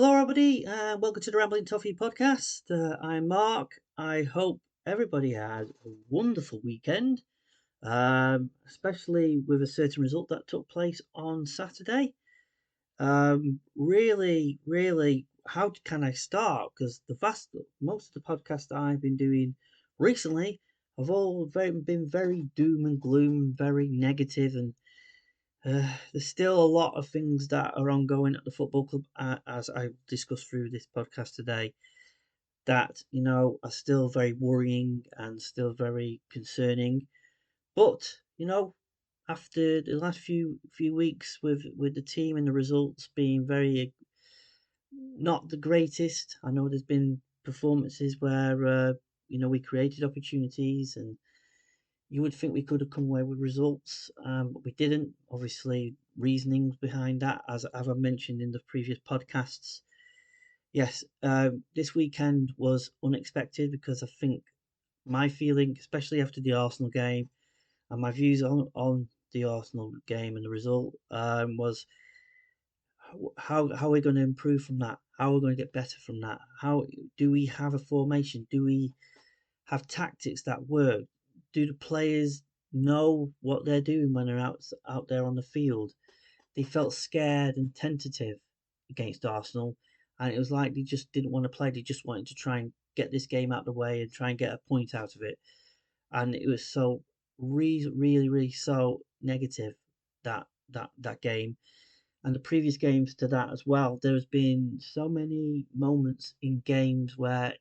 Hello, everybody. Welcome to the Rambling Toffee podcast. I'm Mark. I hope everybody had a wonderful weekend, especially with a certain result that took place on Saturday. Really, how can I start? Because most of the podcasts that I've been doing recently have all been very doom and gloom, very negative, and there's still a lot of things that are ongoing at the football club, as I discussed through this podcast today, that are still very worrying and still very concerning. But after the last few weeks with the team and the results being very not the greatest, I know there's been performances where we created opportunities and you would think we could have come away with results, but we didn't. Obviously, reasonings behind that, as I mentioned in the previous podcasts. Yes, this weekend was unexpected because I think my feeling, especially after the Arsenal game, and my views on the Arsenal game and the result, was how are we going to improve from that? How are we going to get better from that? How do we have a formation? Do we have tactics that work? Do the players know what they're doing when they're out there on the field? They felt scared and tentative against Arsenal, and it was like they just didn't want to play. They just wanted to try and get this game out of the way and try and get a point out of it. And it was so really so negative that game and the previous games to that as well. There's been so many moments in games where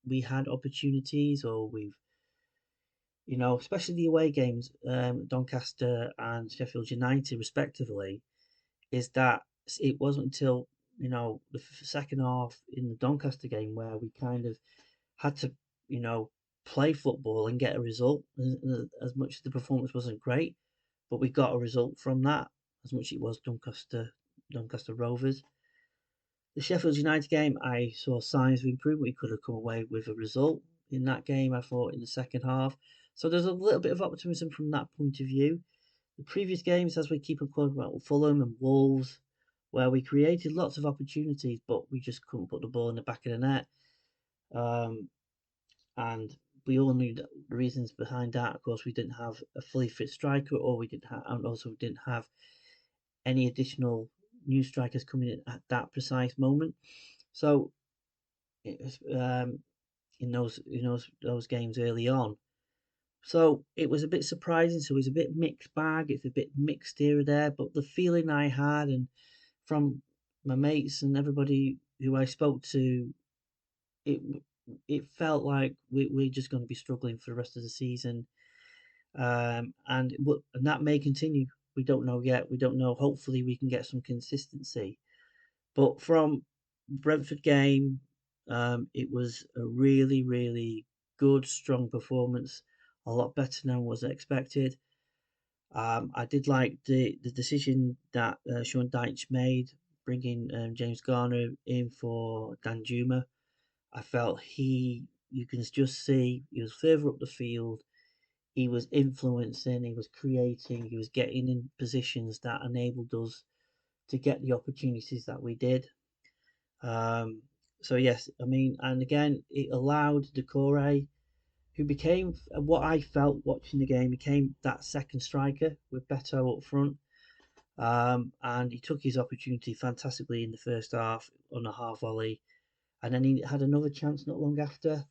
we had opportunities or we've especially the away games, Doncaster and Sheffield United, respectively, is that it wasn't until the second half in the Doncaster game where we kind of had to you know play football and get a result. As much as the performance wasn't great, but we got a result from that. As much as it was Doncaster Rovers. The Sheffield United game, I saw signs of improvement. We could have come away with a result in that game, I thought, in the second half. So there's a little bit of optimism from that point of view. The previous games, as we keep on talking about Fulham and Wolves, where we created lots of opportunities, but we just couldn't put the ball in the back of the net. Um, and we all knew the reasons behind that. Of course, we didn't have a fully fit striker, or we didn't have, and also we didn't have any additional new strikers coming in at that precise moment. So it was in those games early on. So it was a bit surprising. So it was a bit mixed bag. It's a bit mixed here and there. But the feeling I had, and from my mates and everybody who I spoke to, it it felt like we're just going to be struggling for the rest of the season, and that may continue. We don't know yet. We don't know. Hopefully, we can get some consistency. But from Brentford game, it was a really good, strong performance. A lot better than was expected. I did like the decision that Sean Dyche made, bringing James Garner in for Dan Juma. I felt you can just see, he was further up the field. He was influencing, he was creating, he was getting in positions that enabled us to get the opportunities that we did. Um, so yes, I mean, and again, it allowed Decore, who became what I felt watching the game, became that second striker with Beto up front. And he took his opportunity fantastically in the first half on a half volley, and then he had another chance not long after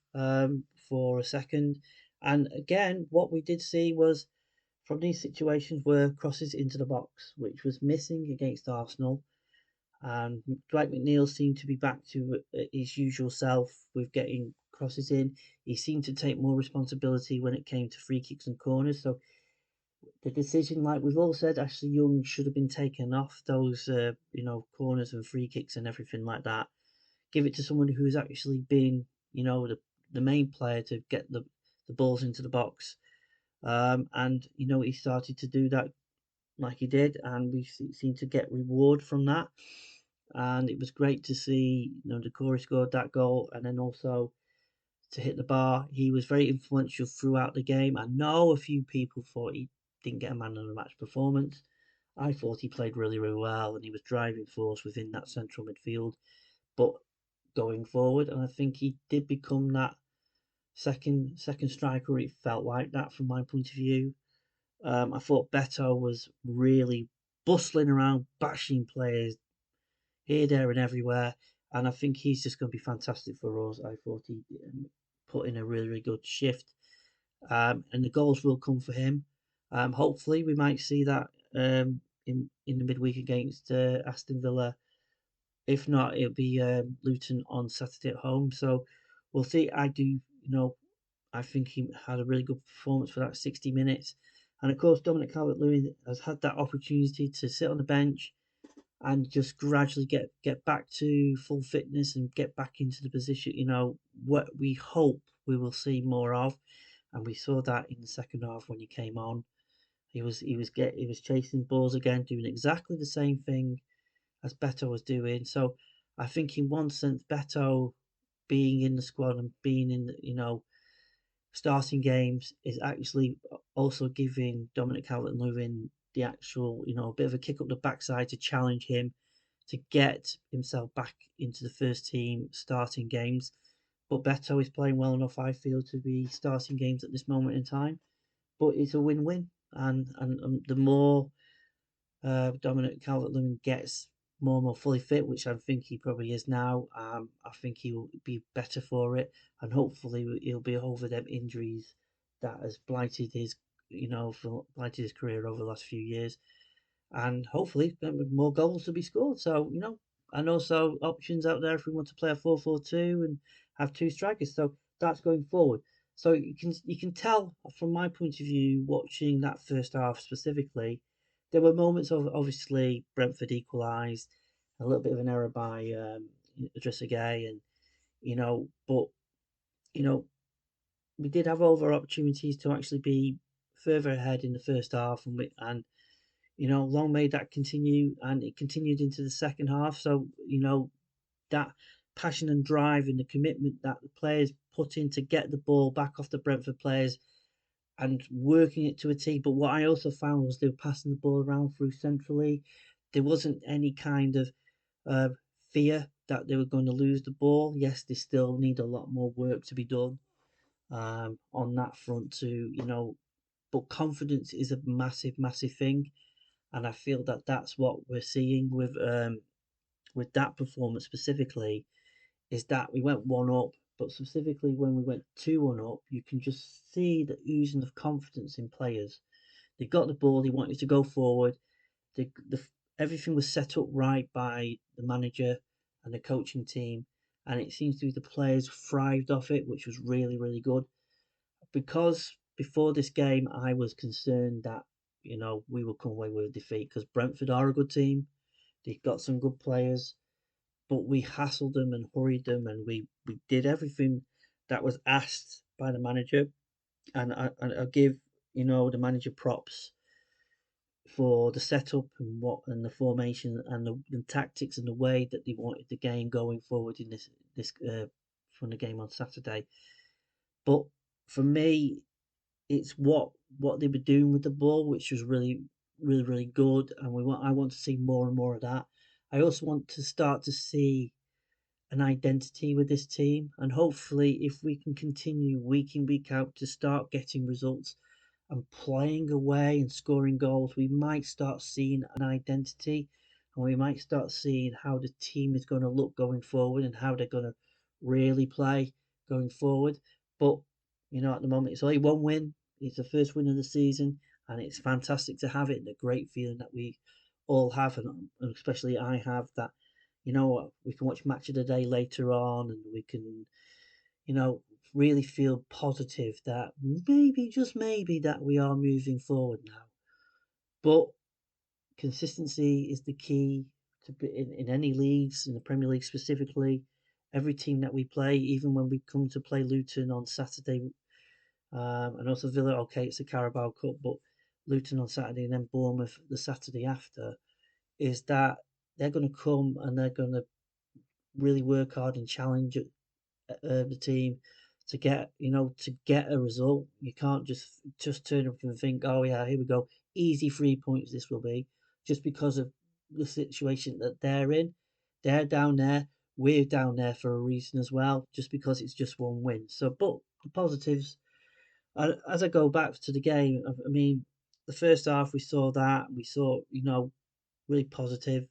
for a second. And again, what we did see was from these situations were crosses into the box, which was missing against Arsenal. And Dwight McNeil seemed to be back to his usual self with getting crosses in. He seemed to take more responsibility when it came to free kicks and corners. So the decision, like we've all said, Ashley Young should have been taken off those, corners and free kicks and everything like that. Give it to someone who's actually been, the main player to get the balls into the box. And he started to do that like he did, and we seemed to get reward from that. And it was great to see, Decore scored that goal, and then also to hit the bar. He was very influential throughout the game. I know a few people thought he didn't get a man of the match performance. I thought he played really well, and he was driving force within that central midfield. but going forward, and I think he did become that second striker. It felt like that from my point of view. I thought Beto was really bustling around, bashing players here, there, and everywhere, and I think he's just going to be fantastic for us. I thought he put in a really, really good shift, and the goals will come for him. Hopefully, we might see that in the midweek against Aston Villa. If not, it'll be Luton on Saturday at home. So we'll see. I think he had a really good performance for that 60 minutes. And of course, Dominic Calvert-Lewin has had that opportunity to sit on the bench and just gradually get back to full fitness and get back into the position. What we hope we will see more of, and we saw that in the second half when he came on. He was chasing balls again, doing exactly the same thing as Beto was doing. So I think in one sense, Beto being in the squad and being in starting games is actually also giving Dominic Calvert-Lewin the actual, a bit of a kick up the backside to challenge him to get himself back into the first team starting games. But Beto is playing well enough, I feel, to be starting games at this moment in time. But it's a win-win, and the more Dominic Calvert-Lewin gets more and more fully fit, which I think he probably is now. I think he will be better for it, and hopefully he'll be over them injuries that has blighted his career over the last few years, and hopefully with more goals to be scored. So and also options out there if we want to play a 4-4-2 and have two strikers. So that's going forward. So you can tell from my point of view, watching that first half specifically, there were moments of obviously Brentford equalised, a little bit of an error by Idrissa Gueye, and but you know we did have over opportunities to actually be further ahead in the first half, and long may that continue, and it continued into the second half. So that passion and drive and the commitment that the players put in to get the ball back off the Brentford players and working it to a tee. But what I also found was they were passing the ball around through centrally. There wasn't any kind of uh, fear that they were going to lose the ball. Yes, they still need a lot more work to be done on that front but confidence is a massive, massive thing, and I feel that that's what we're seeing with that performance specifically. Is that we went one up, but specifically when we went 2-1 up, you can just see the oozing of confidence in players. They got the ball, they wanted to go forward. The everything was set up right by the manager and the coaching team, and it seems to be the players thrived off it, which was really, really good. Because before this game, I was concerned that we would come away with a defeat because Brentford are a good team. They've got some good players, but we hassled them and hurried them, and we did everything that was asked by the manager. And I give the manager props for the setup and the formation and the tactics and the way that they wanted the game going forward in this from the game on Saturday. But for me, it's what they were doing with the ball, which was really, really, really good, and I want to see more and more of that. I also want to start to see an identity with this team, and hopefully, if we can continue week in week out to start getting results and playing away and scoring goals, we might start seeing an identity, and we might start seeing how the team is going to look going forward and how they're going to really play going forward. But at the moment, it's only one win. It's the first win of the season, and it's fantastic to have it. And a great feeling that we all have, and especially I have, that we can watch match of the day later on, and we can you know really feel positive that maybe, just maybe, that we are moving forward now. But consistency is the key to be in any leagues, in the Premier League specifically. Every team that we play, even when we come to play Luton on Saturday, and also Villa, okay, it's a Carabao Cup, but Luton on Saturday and then Bournemouth the Saturday after, is that they're going to come and they're going to really work hard and challenge the team to get a result. You can't just turn up and think, oh yeah, here we go, easy 3 points this will be, just because of the situation that they're in. They're down there we're down there for a reason as well, just because it's just one win. So, but the positives, as I go back to the game, I mean, the first half we saw that we saw, really positive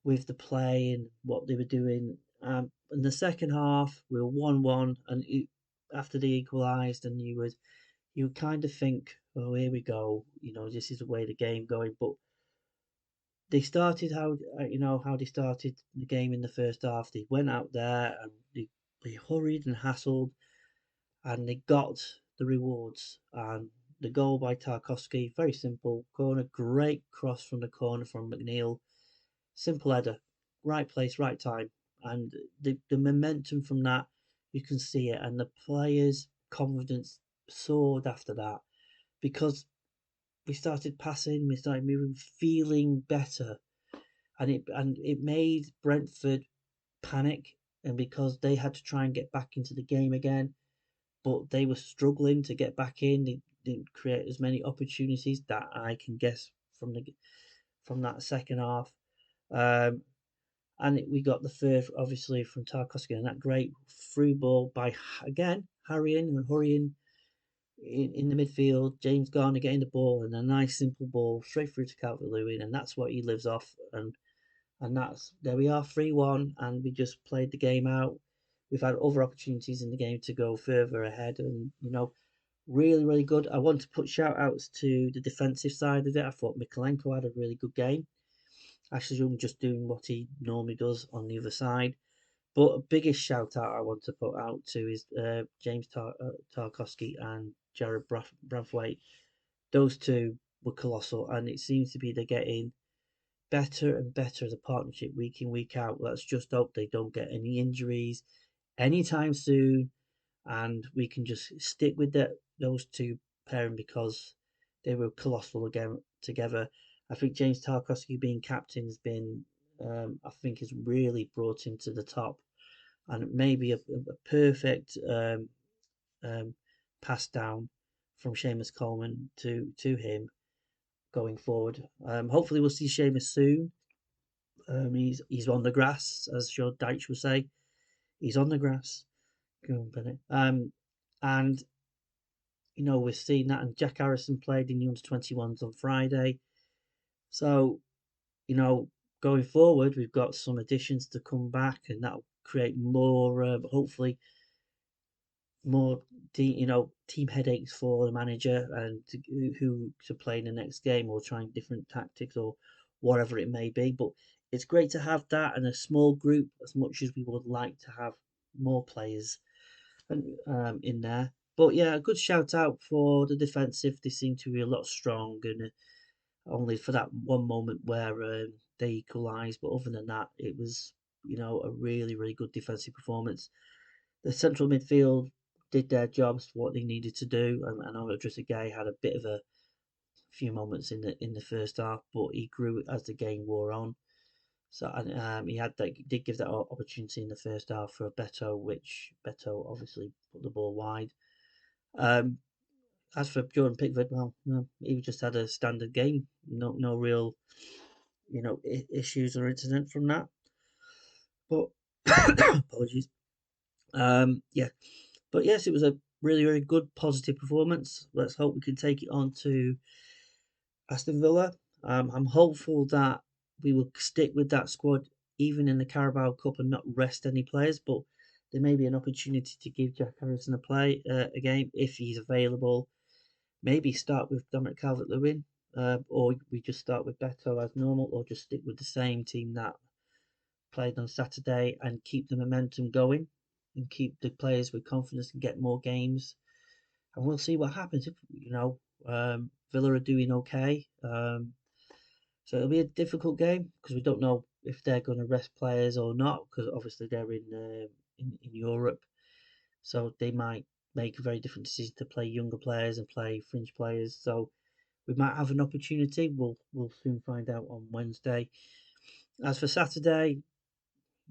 with the play and what they were doing. In the second half, we were 1-1, and after they equalised, and you would kind of think, oh, here we go, this is the way the game going. But they started how they started the game in the first half. They went out there and they hurried and hassled, and they got the rewards. And the goal by Tarkowski, very simple corner, great cross from the corner from McNeil, simple header, right place, right time, and the momentum from that, you can see it, and the players' confidence soared after that because we started passing, we started moving, feeling better, and it made Brentford panic, and because they had to try and get back into the game again, but they were struggling to get back in. They didn't create as many opportunities that I can guess from that second half. Um, and we got the third, obviously, from Tarkowski, and that great through ball by, again, harrying and hurrying in the midfield. James Garner getting the ball, and a nice simple ball straight through to Calvert-Lewin, and that's what he lives off. And that's, there we are, 3-1, and we just played the game out. We've had other opportunities in the game to go further ahead, and really, really good. I want to put shout outs to the defensive side of it. I thought Mikolenko had a really good game. Ashley Young just doing what he normally does on the other side. But a biggest shout out I want to put out to is James Tarkowski and Jared Brathwaite. Those two were colossal, and it seems to be they're getting better and better as a partnership week in, week out. Let's just hope they don't get any injuries anytime soon, and we can just stick with those two pairing because they were colossal again together. I think James Tarkowski being captain has been, I think, has really brought him to the top, and maybe a perfect um, pass down from Seamus Coleman to him going forward. Hopefully, we'll see Seamus soon. He's on the grass, as Sean Dyche would say. He's on the grass. Go on, Bennett. And we're seeing that, and Jack Harrison played in the under-21s on Friday. So, going forward, we've got some additions to come back, and that'll create more, hopefully, more team headaches for the manager and who to play in the next game, or trying different tactics or whatever it may be. But it's great to have that and a small group, as much as we would like to have more players in there. But yeah, a good shout out for the defensive. They seem to be a lot strong, and only for that one moment where they equalised. But other than that, it was a really, really good defensive performance. The central midfield did their jobs, what they needed to do. I know Idrissa Gueye had a bit of a few moments in the first half, but he grew as the game wore on. So he did give that opportunity in the first half for Beto, which Beto obviously put the ball wide. Um, as for Jordan Pickford, well, no, he just had a standard game. No real issues or incident from that. But apologies. Yeah, but yes, it was a really, really good positive performance. Let's hope we can take it on to Aston Villa. I'm hopeful that we will stick with that squad even in the Carabao Cup and not rest any players. But there may be an opportunity to give Jack Harrison a game if he's available. Maybe start with Dominic Calvert-Lewin, or we just start with Beto as normal, or just stick with the same team that played on Saturday and keep the momentum going and keep the players with confidence and get more games. And we'll see what happens. If Villa are doing okay, so it'll be a difficult game because we don't know if they're going to rest players or not, because obviously they're in Europe, so they might make a very different decision to play younger players and play fringe players. So we might have an opportunity. We'll soon find out on Wednesday. As for Saturday,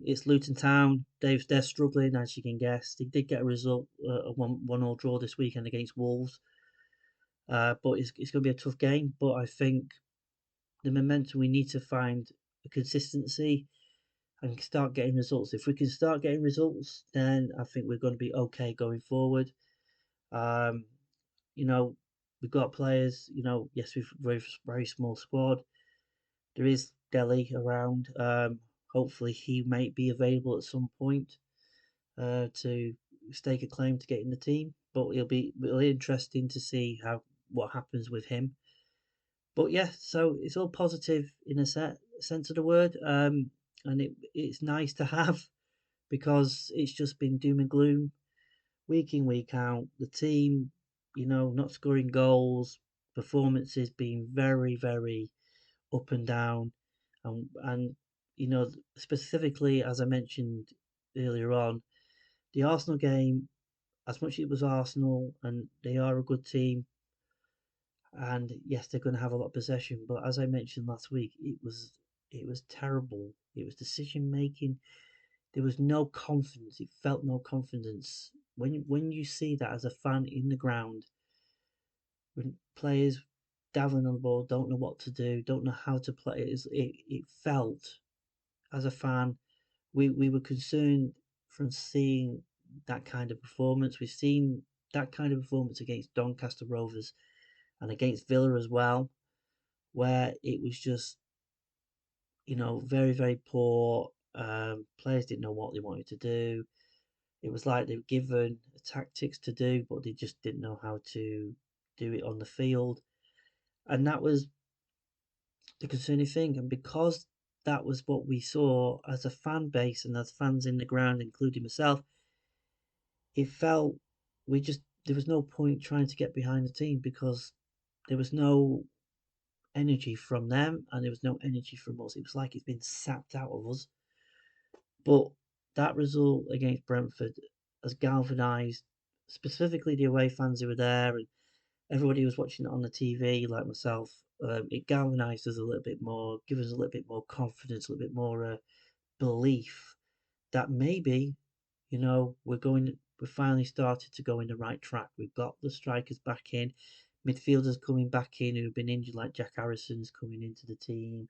it's Luton Town. They're struggling, as you can guess. They did get a result, a 1-1 draw this weekend against Wolves. But it's going to be a tough game. But I think the momentum, we need to find a consistency. and start getting results. If we can start getting results, then I think we're going to be okay going forward. Um, you know, we've got players. Yes, we've very small squad. There is Delhi around. Hopefully, he might be available at some point to stake a claim to get in the team. But it'll be really interesting to see what happens with him. But yeah, so it's all positive in a sense of the word, and it's nice to have because it's just been doom and gloom week in week out. The team, not scoring goals, performances being very very up and down, and specifically as I mentioned earlier on, the Arsenal game. As much as it was Arsenal and they are a good team, and yes, they're going to have a lot of possession. But as I mentioned last week, it was terrible. It was decision making. There was no confidence. It felt no confidence. When you see that as a fan in the ground, when players dabbling on the ball, don't know what to do, don't know how to play, it felt as a fan we were concerned from seeing that kind of performance. We've seen that kind of performance against Doncaster Rovers and against Villa as well, where it was just, very, very poor. Players didn't know what they wanted to do. It was like they were given tactics to do, but they just didn't know how to do it on the field. And that was the concerning thing. And because that was what we saw as a fan base and as fans in the ground, including myself, it felt there was no point trying to get behind the team because there was no energy from them and there was no energy from us. It was like it's been sapped out of us. But that result against Brentford has galvanised specifically the away fans who were there and everybody who was watching it on the TV, like myself. It galvanised us a little bit more, give us a little bit more confidence, a little bit more belief that maybe, we finally started to go in the right track. We've got the strikers back in, midfielders coming back in who've been injured, like Jack Harrison's coming into the team.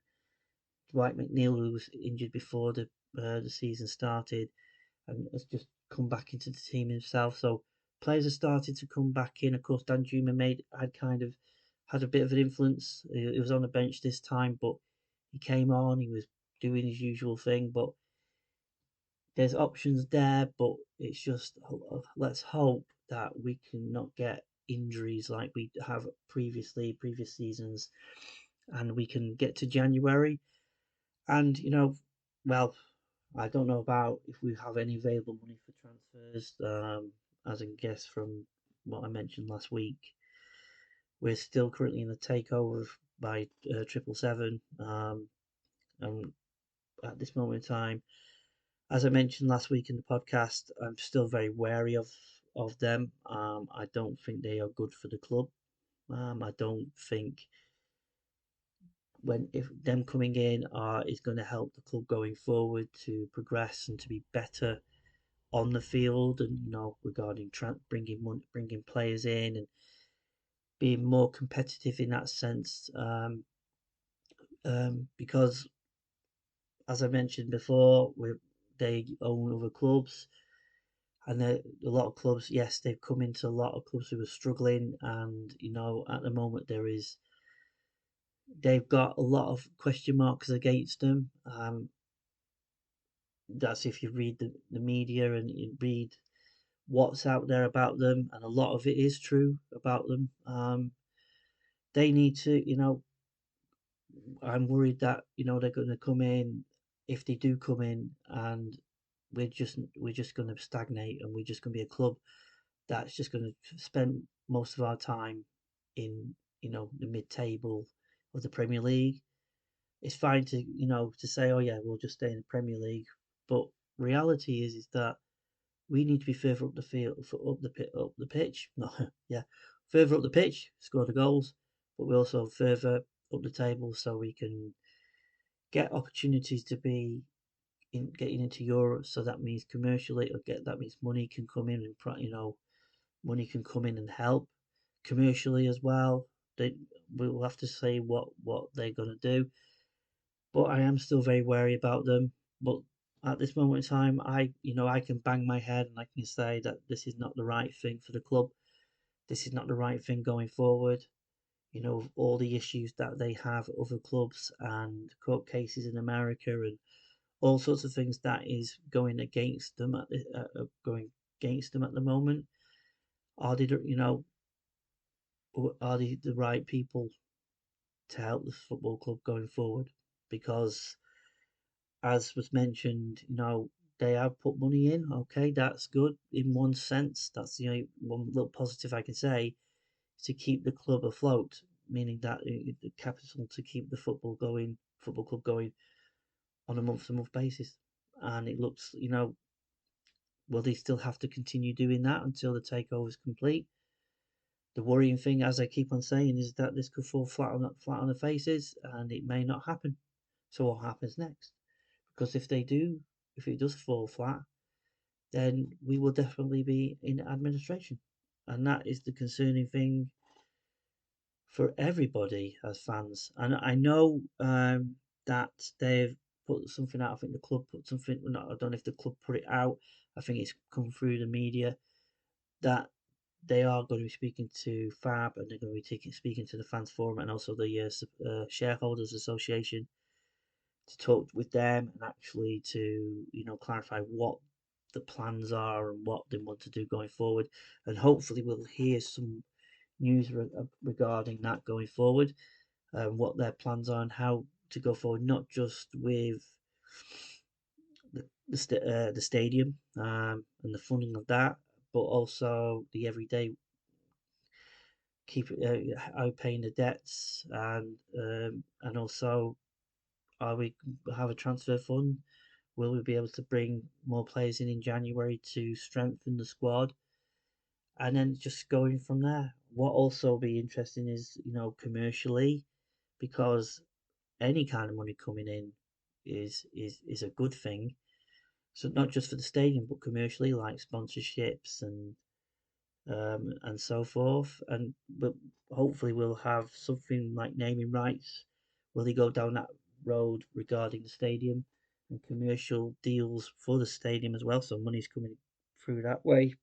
Dwight McNeil, who was injured before the season started, and has just come back into the team himself. So players have started to come back in. Of course, Dan Juma had a bit of an influence. He was on the bench this time, but he came on. He was doing his usual thing, but there's options there, but it's just let's hope that we can not get injuries like we have previous seasons, and we can get to January. And well, I don't know about if we have any available money for transfers. As I guess from what I mentioned last week, we're still currently in the takeover by 777, and at this moment in time, as I mentioned last week in the podcast, I'm still very wary of them. I don't think they are good for the club. I don't think if them coming in is going to help the club going forward to progress and to be better on the field, and regarding bringing players in and being more competitive in that sense. Because as I mentioned before, they own other clubs. And a lot of clubs, yes, they've come into a lot of clubs who are struggling, and at the moment they've got a lot of question marks against them. That's if you read the media and you read what's out there about them, and a lot of it is true about them. They need to, I'm worried that they're going to come in, if they do come in, and we're just going to stagnate, and we're just going to be a club that's just going to spend most of our time in the mid-table of the Premier League. It's fine to to say, oh yeah, we'll just stay in the Premier League, but reality is that we need to be further up the field, up the pitch. No, yeah, further up the pitch, score the goals, but we also further up the table so we can get opportunities to be getting into Europe. So that means commercially, that means money can come in, and money can come in and help commercially as well. We'll have to see what they're going to do, but I am still very wary about them. But at this moment in time, I can bang my head and I can say that this is not the right thing for the club. This is not the right thing going forward. All the issues that they have at other clubs and court cases in America and all sorts of things that is going against them at the moment. Are they, the right people to help the football club going forward? Because as was mentioned, they have put money in. Okay, that's good in one sense. That's the only one little positive I can say, to keep the club afloat, meaning that the capital to keep the football club going on a month-to-month basis. And it looks, will they still have to continue doing that until the takeover is complete? The worrying thing, as I keep on saying, is that this could fall flat on the faces, and it may not happen. So what happens next? Because if it does fall flat, then we will definitely be in administration, and that is the concerning thing for everybody as fans. And I know that they've put something out. I think the club put something. I don't know if the club put it out. I think it's come through the media that they are going to be speaking to FAB, and they're going to be speaking to the fans forum and also the shareholders association to talk with them and actually to clarify what the plans are and what they want to do going forward. And hopefully we'll hear some news regarding that going forward, what their plans are and how to go forward, not just with the stadium and the funding of that, but also the everyday keep paying the debts, and also, are we have a transfer fund? Will we be able to bring more players in January to strengthen the squad? And then just going from there. What also be interesting is, commercially, because any kind of money coming in is a good thing. So not just for the stadium, but commercially, like sponsorships and so forth. But hopefully we'll have something like naming rights. Will they go down that road regarding the stadium and commercial deals for the stadium as well? So money's coming through that way,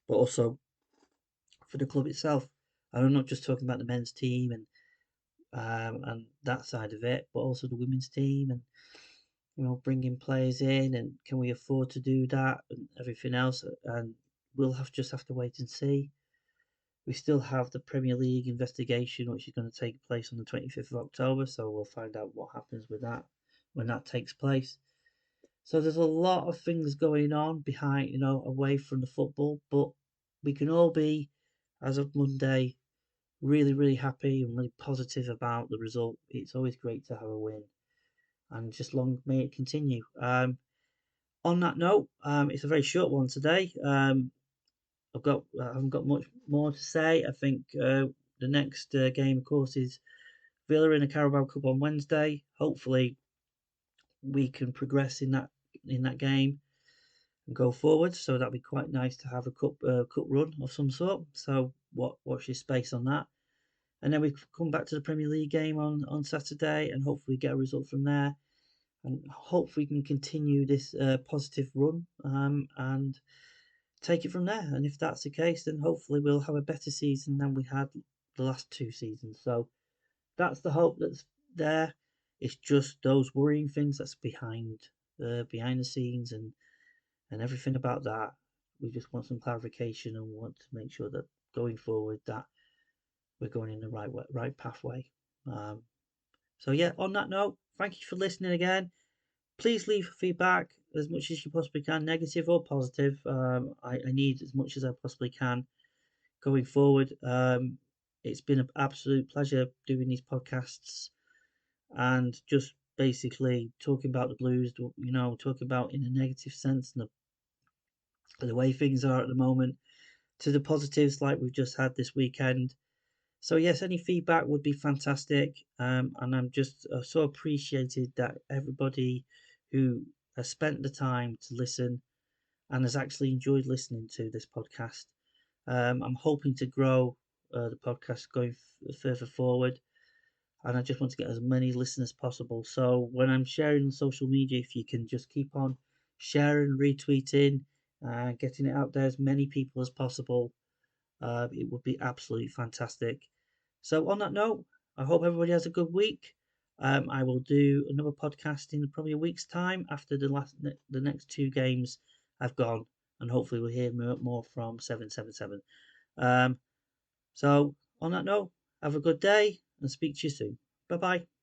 but also for the club itself. And I'm not just talking about the men's team and that side of it, but also the women's team and bringing players in, and can we afford to do that and everything else? And we'll have to wait and see. We still have the Premier League investigation, which is going to take place on the 25th of October, so we'll find out what happens with that when that takes place. So there's a lot of things going on behind, away from the football, but we can all be, as of Monday, really, really happy and really positive about the result. It's always great to have a win, and just long may it continue. On that note, it's a very short one today. I haven't got much more to say. I think the next game, of course, is Villa in the Carabao Cup on Wednesday. Hopefully, we can progress in that game and go forward. So that'd be quite nice to have a cup run of some sort. So watch your space on that. And then we come back to the Premier League game on Saturday and hopefully get a result from there. And hopefully we can continue this positive run and take it from there. And if that's the case, then hopefully we'll have a better season than we had the last two seasons. So that's the hope that's there. It's just those worrying things that's behind the scenes and everything about that. We just want some clarification and want to make sure that going forward that we're going in the right pathway. So yeah, on that note, thank you for listening again. Please leave feedback as much as you possibly can, negative or positive. I need as much as I possibly can going forward. It's been an absolute pleasure doing these podcasts and just basically talking about the Blues, talking about in a negative sense and the way things are at the moment, to the positives like we've just had this weekend. So yes, any feedback would be fantastic, and I'm just so appreciated that everybody who has spent the time to listen and has actually enjoyed listening to this podcast. I'm hoping to grow the podcast going further forward. and I just want to get as many listeners as possible. So when I'm sharing on social media, if you can just keep on sharing, retweeting, and getting it out there as many people as possible, it would be absolutely fantastic. So on that note, I hope everybody has a good week. I will do another podcast in probably a week's time after the next two games have gone, and hopefully we'll hear more from 777. So on that note, have a good day and speak to you soon. Bye bye.